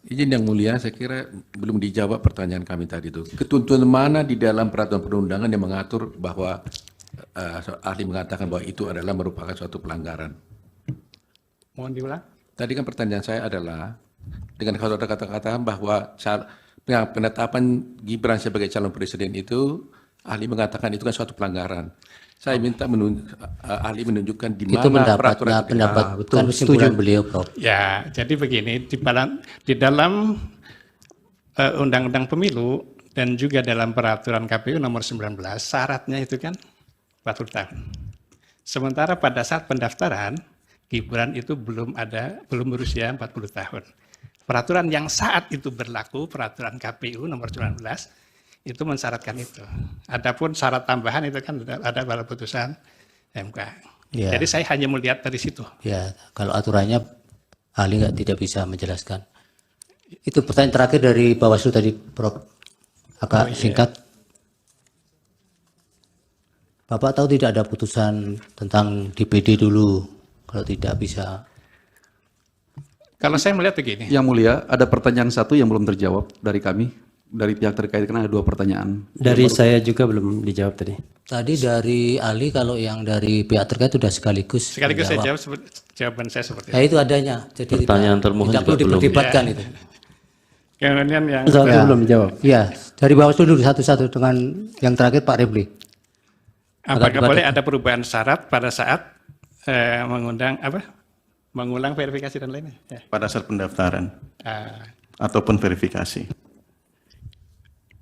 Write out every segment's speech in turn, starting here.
Izin yang mulia, saya kira belum dijawab pertanyaan kami tadi itu. Ketentuan mana di dalam peraturan perundangan yang mengatur bahwa ahli mengatakan bahwa itu adalah merupakan suatu pelanggaran? Mohon diulang. Tadi kan pertanyaan saya adalah, dengan kalau ada kata-kata bahwa penetapan Gibran sebagai calon presiden itu, ahli mengatakan itu kan suatu pelanggaran. Saya minta ahli menunjukkan di Itu mana peraturan pendapat itu. kan kesimpulan beliau, Prof. Ya, jadi begini, di dalam Undang-Undang Pemilu dan juga dalam peraturan KPU nomor 19, syaratnya itu kan 40 tahun. Sementara pada saat pendaftaran, Gibran itu belum berusia 40 tahun. Peraturan yang saat itu berlaku, peraturan KPU nomor 19, itu mensyaratkan itu. Adapun syarat tambahan itu kan ada pada putusan MK. Ya. Jadi saya hanya melihat dari situ. Ya, kalau aturannya ahli tidak bisa menjelaskan. Itu pertanyaan terakhir dari Bawaslu tadi, Prof. Agak singkat. Bapak tahu tidak ada putusan tentang DPD dulu, kalau tidak bisa. Kalau saya melihat begini. Yang mulia, ada pertanyaan satu yang belum terjawab dari kami, dari pihak terkait, karena ada 2 pertanyaan. Dari saya juga belum dijawab tadi. Tadi dari ahli, kalau yang dari pihak terkait sudah sekaligus. Sekaligus saya menjawab. jawaban saya seperti Ya itu. itu adanya. Jadi Pertanyaan termohon tidak juga perlu belum. diperdebatkan itu. Kemudian yang Satu belum dijawab. Ya, dari Bawaslu dulu satu-satu dengan yang terakhir Pak Repli. apakah boleh ada perubahan syarat pada saat mengulang verifikasi dan lainnya? Ya. pada saat pendaftaran Ah, ataupun verifikasi.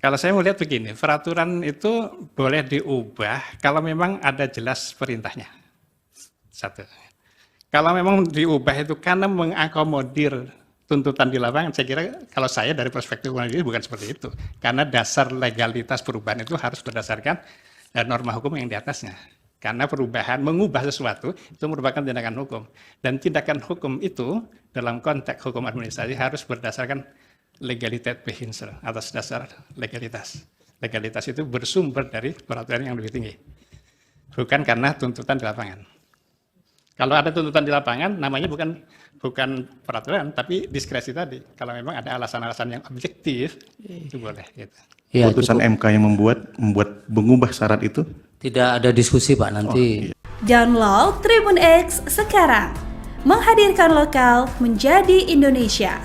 kalau saya melihat begini, peraturan itu boleh diubah kalau memang ada jelas perintahnya. Satu. Kalau memang diubah itu karena mengakomodir tuntutan di lapangan, saya kira kalau saya dari perspektif hukum ini bukan seperti itu. Karena dasar legalitas perubahan itu harus berdasarkan norma hukum yang di atasnya. Karena perubahan, mengubah sesuatu itu merupakan tindakan hukum. Dan tindakan hukum itu dalam konteks hukum administrasi harus berdasarkan legalitas behinsel, atas dasar legalitas. Legalitas itu bersumber dari peraturan yang lebih tinggi. Bukan karena tuntutan di lapangan. Kalau ada tuntutan di lapangan, namanya bukan peraturan, tapi diskresi tadi. Kalau memang ada alasan-alasan yang objektif, itu boleh. Gitu. Ya, Putusan cukup. MK yang membuat mengubah syarat itu. Tidak ada diskusi Pak nanti. Download Tribun X sekarang. Menghadirkan lokal menjadi Indonesia.